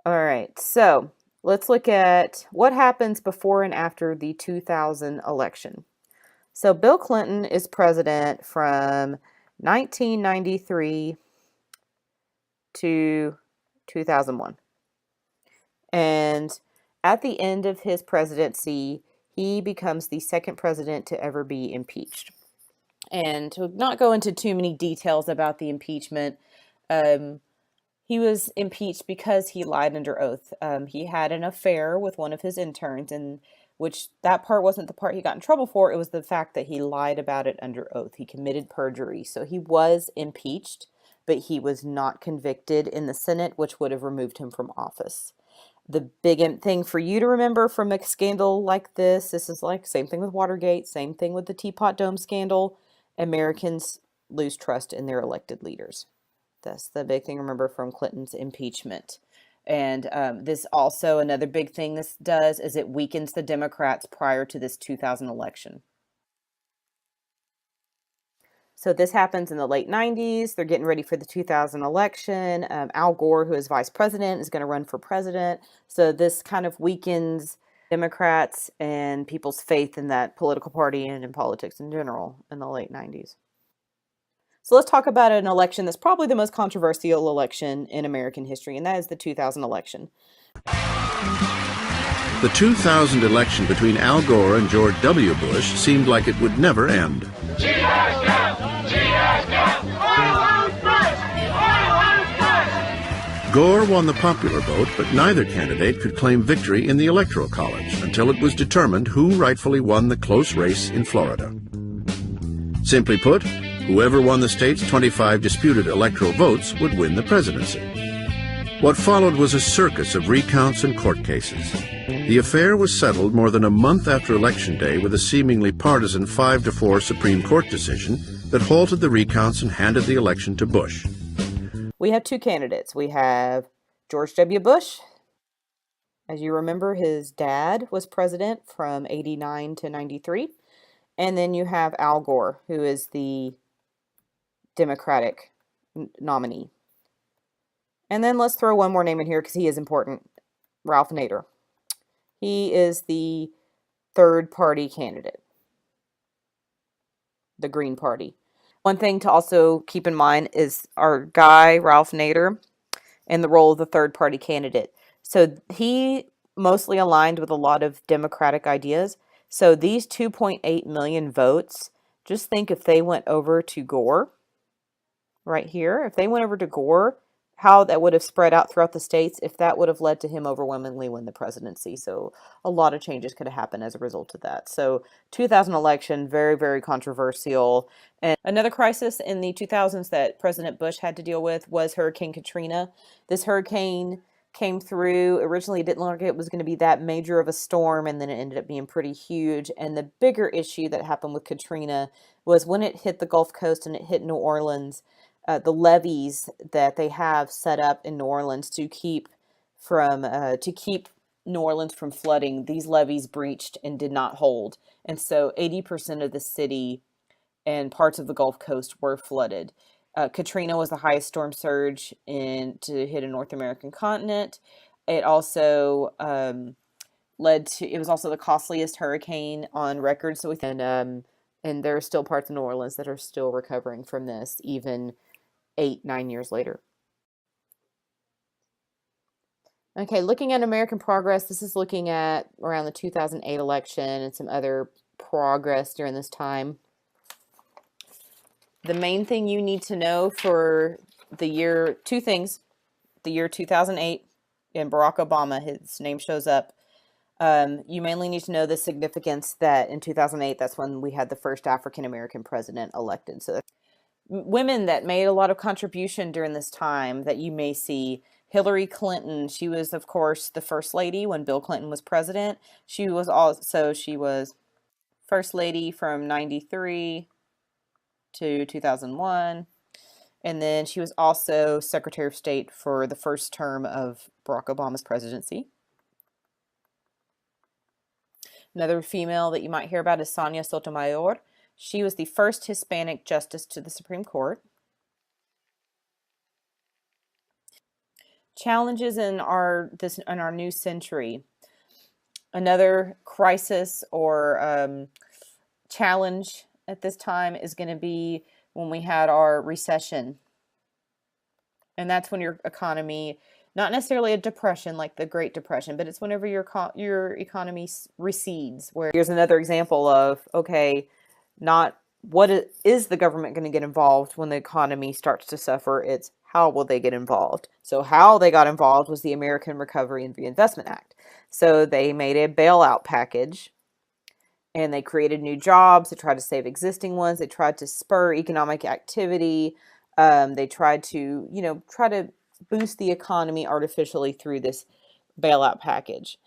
All right, so let's look at what happens before and after the 2000 election. So Bill Clinton is president from 1993 to 2001. And at the end of his presidency, he becomes the second president to ever be impeached. And to not go into too many details about the impeachment, um, he was impeached because he lied under oath. He had an affair with one of his interns, and which that part wasn't the part he got in trouble for. It was the fact that he lied about it under oath. He committed perjury. So he was impeached, but he was not convicted in the Senate, which would have removed him from office. The big thing for you to remember from a scandal like this is like same thing with Watergate, same thing with the Teapot Dome scandal. Americans lose trust in their elected leaders. That's the big thing to remember from Clinton's impeachment. And this also, another big thing this does is it weakens the Democrats prior to this 2000 election. So this happens in the late 90s. They're getting ready for the 2000 election. Al Gore, who is vice president, is going to run for president. So this kind of weakens Democrats and people's faith in that political party and in politics in general in the late 90s. So let's talk about an election that's probably the most controversial election in American history, and that is the 2000 election. The 2000 election between Al Gore and George W. Bush seemed like it would never end. Gore won the popular vote, but neither candidate could claim victory in the Electoral College until it was determined who rightfully won the close race in Florida. Simply put, whoever won the state's 25 disputed electoral votes would win the presidency. What followed was a circus of recounts and court cases. The affair was settled more than a month after Election Day with a seemingly partisan 5-4 Supreme Court decision that halted the recounts and handed the election to Bush. We have two candidates. We have George W. Bush. As you remember, his dad was president from 89 to 93. And then you have Al Gore, who is the Democratic nominee. And then let's throw one more name in here because he is important. Ralph Nader. He is the third party candidate, the Green Party. One thing to also keep in mind is our guy, Ralph Nader, and the role of the third party candidate. So he mostly aligned with a lot of Democratic ideas. So these 2.8 million votes, just think if they went over to Gore, right here, if they went over to Gore, how that would have spread out throughout the states, if that would have led to him overwhelmingly win the presidency. So a lot of changes could have happened as a result of that. So 2000 election, very, very controversial. And another crisis in the 2000s that President Bush had to deal with was Hurricane Katrina. This hurricane came through. Originally, it didn't look like it was going to be that major of a storm, and then it ended up being pretty huge. And the bigger issue that happened with Katrina was when it hit the Gulf Coast and it hit New Orleans, the levees that they have set up in New Orleans to keep New Orleans from flooding, these levees breached and did not hold. And so 80% of the city and parts of the Gulf Coast were flooded. Katrina was the highest storm surge to hit a North American continent. It also it was also the costliest hurricane on record. So and there are still parts of New Orleans that are still recovering from this, even 8-9 years later. Okay, looking at American progress, this is looking at around the 2008 election and some other progress during this time. The main thing you need to know for the year, two things. The year 2008 and Barack Obama, his name shows up. You mainly need to know the significance that in 2008, that's when we had the first African-American president elected. So women that made a lot of contribution during this time that you may see. Hillary Clinton, she was, of course, the first lady when Bill Clinton was president. She was first lady from 93 to 2001. And then she was also Secretary of State for the first term of Barack Obama's presidency. Another female that you might hear about is Sonia Sotomayor. She was the first Hispanic justice to the Supreme Court. Challenges in our new century. Another crisis or challenge at this time is going to be when we had our recession. And that's when your economy, not necessarily a depression like the Great Depression, but it's whenever your economy recedes. Where here's another example of, okay, not is the government going to get involved when the economy starts to suffer? It's how will they get involved? So how they got involved was the American Recovery and Reinvestment Act. So they made a bailout package and they created new jobs. They tried to save existing ones. They tried to spur economic activity. They tried to, try to boost the economy artificially through this bailout package.